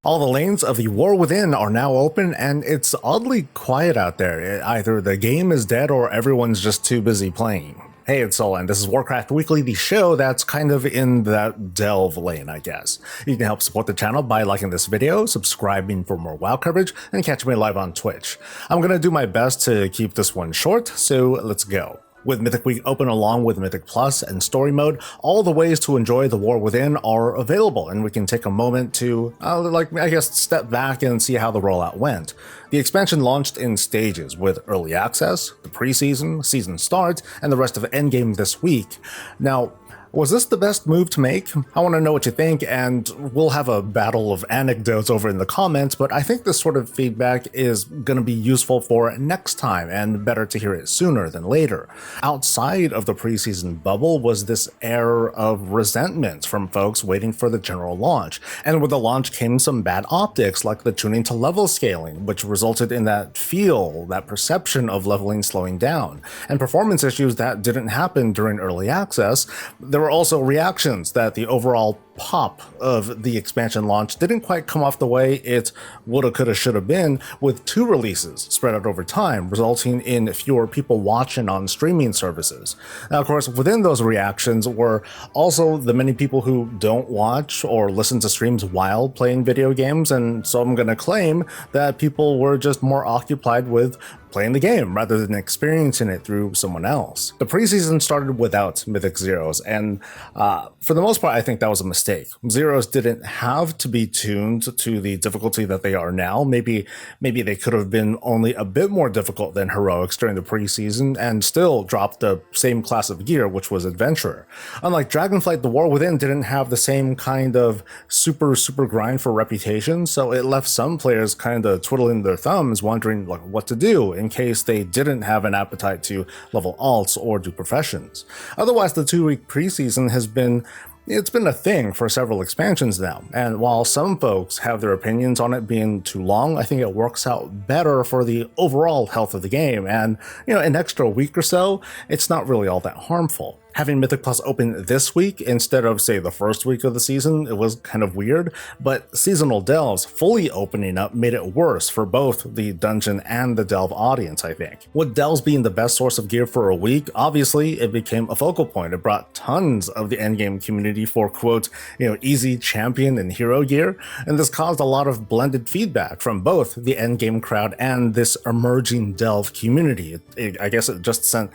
All the lanes of the War Within are now open, and it's oddly quiet out there. Either the game is dead or everyone's just too busy playing. Hey, it's Soul, and this is Warcraft Weekly, the show that's kind of in that delve lane, I guess. You can help support the channel by liking this video, subscribing for more WoW coverage, and catch me live on Twitch. I'm gonna do my best to keep this one short, so let's go. With Mythic Week open along with Mythic Plus and Story Mode, all the ways to enjoy the War Within are available, and we can take a moment to, step back and see how the rollout went. The expansion launched in stages, with Early Access, the Preseason, Season Start, and the rest of Endgame this week. Now, was this the best move to make? I want to know what you think, and we'll have a battle of anecdotes over in the comments, but I think this sort of feedback is going to be useful for next time, and better to hear it sooner than later. Outside of the preseason bubble was this air of resentment from folks waiting for the general launch, and with the launch came some bad optics, like the tuning to level scaling, which resulted in that feel, that perception of leveling slowing down, and performance issues that didn't happen during Early Access. There were also reactions that the overall pop of the expansion launch didn't quite come off the way it woulda, coulda, shoulda been, with 2 releases spread out over time, resulting in fewer people watching on streaming services. Now, of course, within those reactions were also the many people who don't watch or listen to streams while playing video games, and so I'm gonna claim that people were just more occupied with playing the game rather than experiencing it through someone else. The preseason started without Mythic Zeros, and for the most part, I think that was a mistake. Zeros didn't have to be tuned to the difficulty that they are now. Maybe they could have been only a bit more difficult than Heroics during the preseason and still dropped the same class of gear, which was Adventurer. Unlike Dragonflight, the War Within didn't have the same kind of super grind for reputation, so it left some players kind of twiddling their thumbs, wondering like what to do in case they didn't have an appetite to level alts or do professions. Otherwise, the 2-week preseason it's been a thing for several expansions now, and while some folks have their opinions on it being too long, I think it works out better for the overall health of the game, and an extra week or so, it's not really all that harmful. Having Mythic Plus open this week instead of, say, the first week of the season, it was kind of weird, but seasonal delves fully opening up made it worse for both the dungeon and the delve audience, I think. With delves being the best source of gear for a week, obviously it became a focal point. It brought tons of the endgame community for, quote, easy champion and hero gear, and this caused a lot of blended feedback from both the endgame crowd and this emerging delve community. I guess it just sent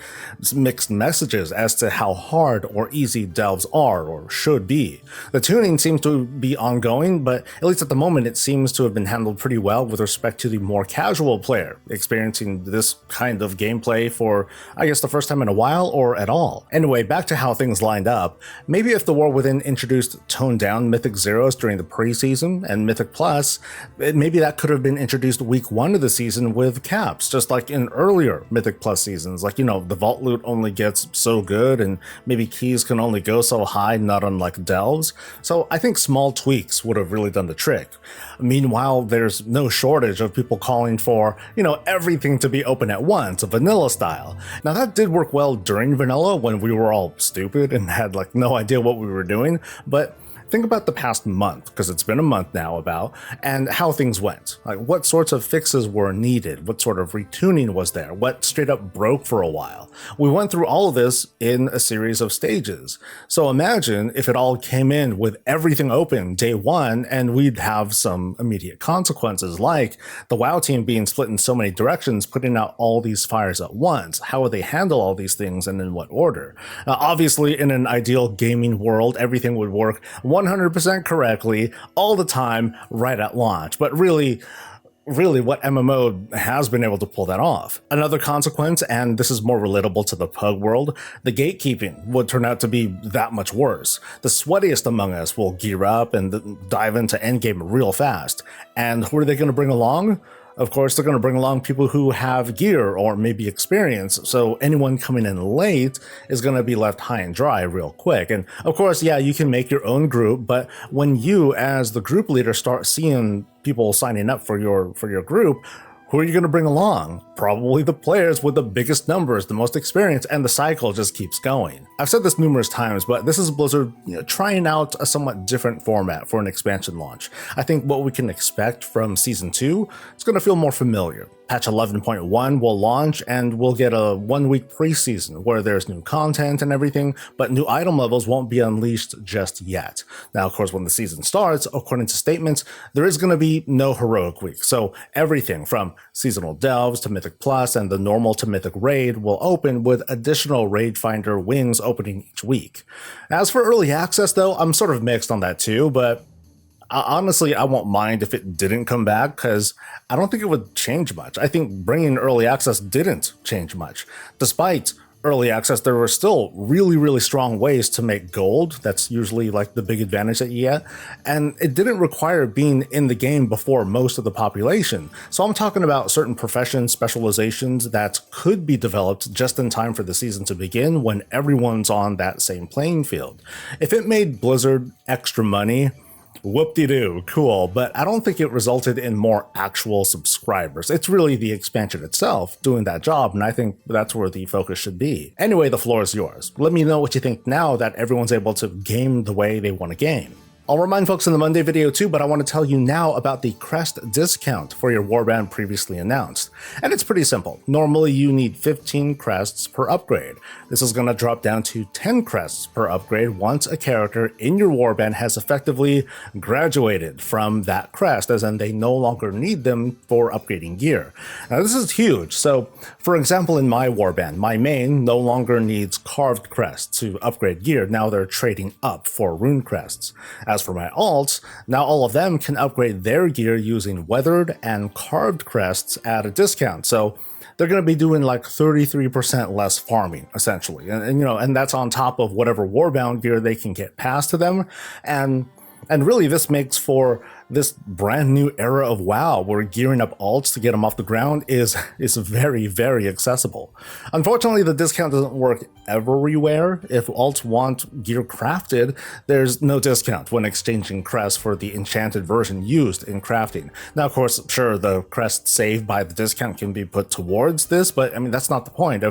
mixed messages as to how hard or easy delves are or should be. The tuning seems to be ongoing, but at least at the moment it seems to have been handled pretty well with respect to the more casual player experiencing this kind of gameplay for, I guess, the first time in a while or at all. Anyway, back to how things lined up. Maybe if the War Within introduced toned down Mythic Zeros during the preseason and Mythic Plus, maybe that could have been introduced week 1 of the season with caps, just like in earlier Mythic Plus seasons. Like, the vault loot only gets so good and maybe keys can only go so high, not unlike delves. So I think small tweaks would have really done the trick. Meanwhile, there's no shortage of people calling for, everything to be open at once, vanilla style. Now that did work well during vanilla when we were all stupid and had no idea what we were doing, but think about the past month, because it's been a month now and how things went. Like, what sorts of fixes were needed? What sort of retuning was there? What straight up broke for a while? We went through all of this in a series of stages. So imagine if it all came in with everything open day 1 and we'd have some immediate consequences, like the WoW team being split in so many directions, putting out all these fires at once. How would they handle all these things and in what order? Obviously, in an ideal gaming world, everything would work 100% correctly all the time right at launch, but really what MMO has been able to pull that off. Another consequence, and this is more relatable to the pug world, the gatekeeping would turn out to be that much worse. The sweatiest among us will gear up and dive into endgame real fast, and who are they going to bring along? Of course, they're going to bring along people who have gear or maybe experience, so anyone coming in late is going to be left high and dry real quick. And of course, yeah, you can make your own group, but when you, as the group leader, start seeing people signing up for your group Who are you going to bring along? Probably the players with the biggest numbers, the most experience, and the cycle just keeps going. I've said this numerous times, but this is Blizzard trying out a somewhat different format for an expansion launch. I think what we can expect from Season 2 is going to feel more familiar. Patch 11.1 will launch and we'll get a 1-week preseason where there's new content and everything, but new item levels won't be unleashed just yet. Now, of course, when the season starts, according to statements, there is going to be no heroic week. So everything from seasonal delves to Mythic Plus and the normal to Mythic raid will open with additional raid finder wings opening each week. As for early access though, I'm sort of mixed on that too, but honestly, I won't mind if it didn't come back because I don't think it would change much. I think bringing early access didn't change much. Despite early access, there were still really strong ways to make gold. That's usually like the big advantage that you get. And it didn't require being in the game before most of the population. So I'm talking about certain profession specializations that could be developed just in time for the season to begin when everyone's on that same playing field. If it made Blizzard extra money, whoop-de-doo, cool, but I don't think it resulted in more actual subscribers. It's really the expansion itself doing that job, and I think that's where the focus should be. Anyway, the floor is yours. Let me know what you think now that everyone's able to game the way they want to game. I'll remind folks in the Monday video too, but I want to tell you now about the Crest discount for your warband previously announced. And it's pretty simple. Normally you need 15 crests per upgrade. This is going to drop down to 10 crests per upgrade once a character in your warband has effectively graduated from that crest, as in they no longer need them for upgrading gear. Now this is huge. So for example, in my warband, my main no longer needs carved crests to upgrade gear. Now they're trading up for rune crests. As for my alts, now all of them can upgrade their gear using weathered and carved crests at a discount. So they're going to be doing like 33% less farming, essentially. And that's on top of whatever warbound gear they can get passed to them. And really this makes for this brand new era of WoW where gearing up alts to get them off the ground is very accessible. Unfortunately, the discount doesn't work everywhere. If alts want gear crafted, there's no discount when exchanging crests for the enchanted version used in crafting. Now, of course, sure, the crest saved by the discount can be put towards this, but I mean, that's not the point.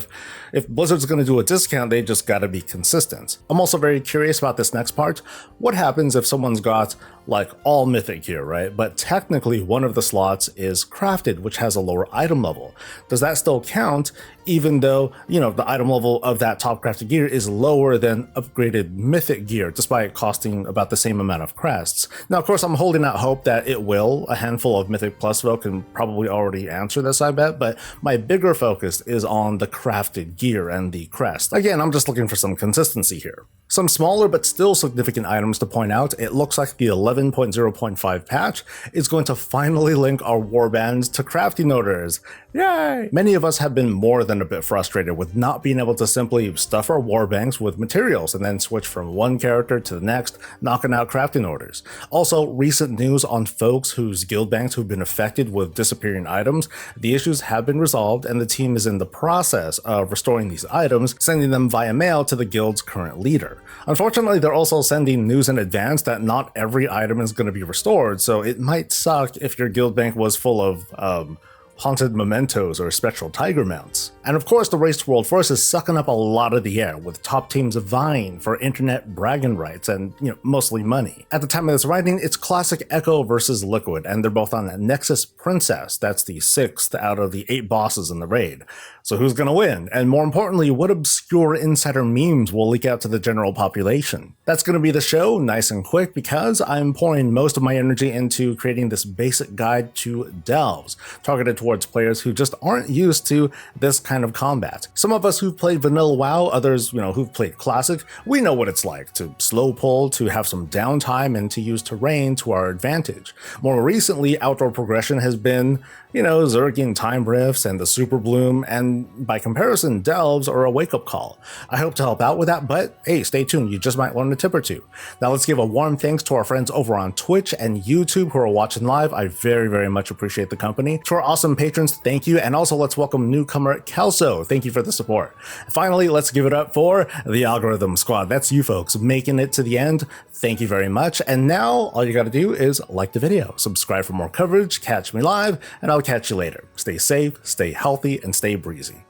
If Blizzard's going to do a discount, they just got to be consistent. I'm also very curious about this next part. What happens if someone's got like all mythic gear, right? But technically one of the slots is crafted, which has a lower item level. Does that still count even though, the item level of that top crafted gear is lower than upgraded mythic gear, despite costing about the same amount of crests? Now, of course, I'm holding out hope that it will. A handful of Mythic Plus folk can probably already answer this, I bet, but my bigger focus is on the crafted gear and the crest. Again, I'm just looking for some consistency here. Some smaller but still significant items to point out. It looks like the 11.0.5 patch is going to finally link our warbands to crafting orders. Yay! Many of us have been more than a bit frustrated with not being able to simply stuff our warbanks with materials and then switch from one character to the next, knocking out crafting orders. Also, recent news on folks whose guild banks who've been affected with disappearing items. The issues have been resolved and the team is in the process of restoring these items, sending them via mail to the guild's current leader. Unfortunately, they're also sending news in advance that not every item is going to be restored, so it might suck if your guild bank was full of haunted mementos or spectral tiger mounts. And of course, the race to World Force is sucking up a lot of the air, with top teams vying for internet bragging rights and, mostly money. At the time of this writing, it's classic Echo versus Liquid, and they're both on Nexus Princess. That's the 6th out of the 8 bosses in the raid. So who's gonna win? And more importantly, what obscure insider memes will leak out to the general population? That's gonna be the show, nice and quick, because I'm pouring most of my energy into creating this basic guide to delves, targeted towards players who just aren't used to this kind of combat. Some of us who've played vanilla WoW, others, who've played classic, we know what it's like to slow pull, to have some downtime, and to use terrain to our advantage. More recently, outdoor progression has been, Zerging time rifts and the super bloom, and by comparison, delves are a wake-up call. I hope to help out with that, but hey, stay tuned, you just might learn a tip or two. Now let's give a warm thanks to our friends over on Twitch and YouTube who are watching live. I very much appreciate the company. To our awesome patrons, thank you, and also let's welcome newcomer Kel How so? Thank you for the support. Finally, let's give it up for the Algorithm Squad. That's you folks making it to the end. Thank you very much. And now all you got to do is like the video, subscribe for more coverage, catch me live, and I'll catch you later. Stay safe, stay healthy, and stay breezy.